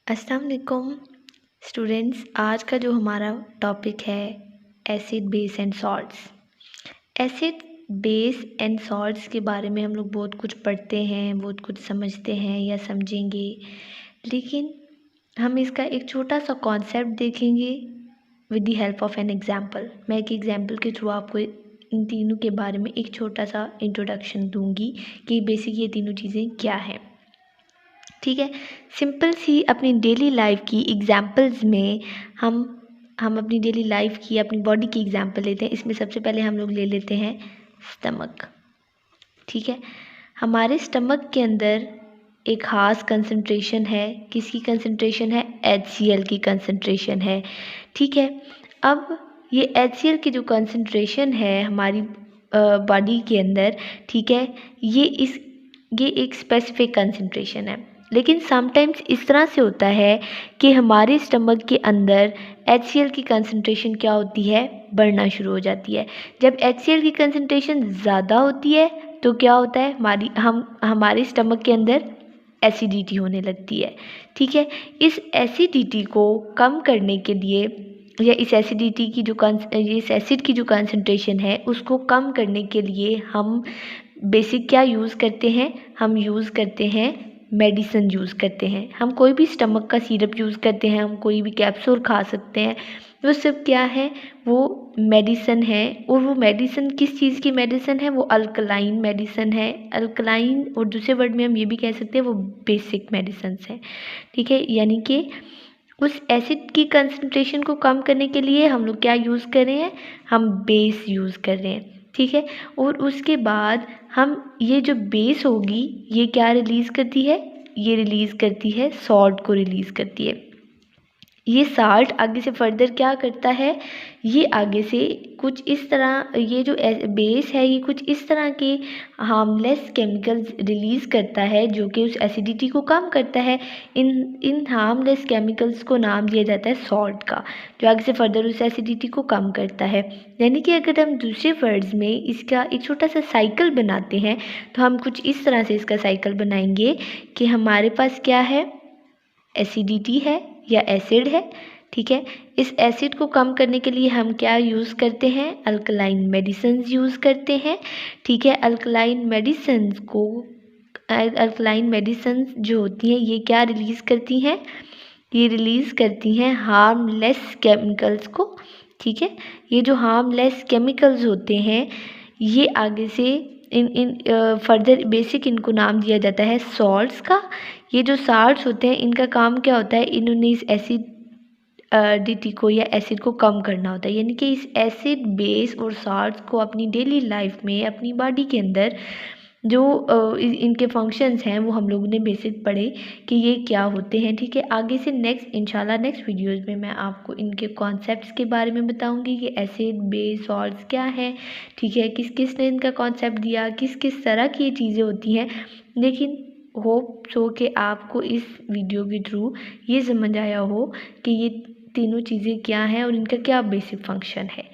अस्सलाम वालेकुम स्टूडेंट्स। आज का जो हमारा टॉपिक है acid base and salts. Acid base and salts के बारे में हम लोग बहुत कुछ पढ़ते हैं, बहुत कुछ समझते हैं या समझेंगे, लेकिन हम इसका एक छोटा सा कॉन्सेप्ट देखेंगे with the help of an example. मैं एक एग्जांपल के थ्रू आपको इन तीनों के बारे में एक छोटा सा इंट्रोडक्शन दूंगी कि बेसिक ये तीनों चीज़ें क्या हैं। ठीक है, सिंपल सी अपनी डेली लाइफ की एग्जांपल्स में हम अपनी डेली लाइफ की, अपनी बॉडी की एग्जांपल लेते हैं। इसमें सबसे पहले हम लोग ले लेते हैं स्टमक। ठीक है, हमारे स्टमक के अंदर एक खास कंसंट्रेशन है। किसकी कंसंट्रेशन है? HCl की कंसंट्रेशन है। ठीक है, अब ये HCl की जो कंसंट्रेशन है हमारी बॉडी के अंदर, ठीक है, ये एक स्पेसिफिक कंसंट्रेशन है। लेकिन समटाइम्स इस तरह से होता है कि हमारे स्टमक के अंदर HCl की कंसंट्रेशन क्या होती है? बढ़ना शुरू हो जाती है। जब HCl की कंसंट्रेशन ज़्यादा होती है तो क्या होता है? हमारे स्टमक के अंदर एसिडिटी होने लगती है। ठीक है, इस एसिडिटी को कम करने के लिए या इस एसिड की जो कंसंट्रेशन है उसको कम करने के लिए हम बेसिक क्या यूज़ करते हैं? हम यूज़ करते हैं मेडिसिन यूज़ करते हैं। हम कोई भी स्टमक का सिरप यूज़ करते हैं, हम कोई भी कैप्सूल खा सकते हैं। वो सब क्या है? वो मेडिसिन है। और वो मेडिसिन किस चीज़ की मेडिसिन है? वो अल्कलाइन मेडिसिन है। अल्कलाइन, और दूसरे वर्ड में हम ये भी कह सकते हैं वो बेसिक मेडिसिन है। ठीक है, यानी कि उस एसिड की कंसंट्रेशन को कम करने के लिए हम लोग क्या यूज़ कर रहे हैं? हम बेस यूज़ कर रहे हैं। ठीक है, और उसके बाद हम ये जो बेस होगी ये क्या रिलीज़ करती है? ये रिलीज़ करती है सॉल्ट को रिलीज़ करती है। ये साल्ट आगे से फर्दर क्या करता है? ये आगे से कुछ इस तरह, ये जो बेस है ये कुछ इस तरह के हार्मलेस केमिकल्स रिलीज़ करता है जो कि उस एसिडिटी को कम करता है। इन हार्मलेस केमिकल्स को नाम दिया जाता है सॉल्ट का, जो आगे से फर्दर उस एसिडिटी को कम करता है। यानी कि अगर हम दूसरे वर्ड्स में इसका एक छोटा सा साइकिल बनाते हैं तो हम कुछ इस तरह से इसका साइकिल बनाएंगे कि हमारे पास क्या है? एसिडिटी है या एसिड है। ठीक है, इस एसिड को कम करने के लिए हम क्या यूज़ करते हैं? अल्कलाइन मेडिसिन्स यूज़ करते हैं। ठीक है, अल्कलाइन मेडिसिन्स जो होती हैं ये क्या रिलीज़ करती हैं? ये रिलीज़ करती हैं हार्मलेस केमिकल्स को। ठीक है, ये जो हार्मलेस केमिकल्स होते हैं ये आगे से इन फर्दर बेसिक इनको नाम दिया जाता है सॉल्ट्स का। ये जो सॉल्ट्स होते हैं इनका काम क्या होता है? इन्होंने इस एसिडिटी को या एसिड को कम करना होता है। यानी कि इस एसिड बेस और सॉल्ट्स को अपनी डेली लाइफ में, अपनी बॉडी के अंदर जो इनके फंक्शंस हैं वो हम लोगों ने बेसिक पढ़े कि ये क्या होते हैं। ठीक है, आगे से इंशाल्लाह नेक्स्ट वीडियोज़ में मैं आपको इनके कॉन्सेप्ट्स के बारे में बताऊंगी कि एसिड बेस सॉल्ट्स क्या है। ठीक है, किस किस ने इनका कॉन्सेप्ट दिया, किस किस तरह की ये चीज़ें होती हैं। लेकिन होप सो कि आपको इस वीडियो के थ्रू ये समझ आया हो कि ये तीनों चीज़ें क्या हैं और इनका क्या बेसिक फंक्शन है।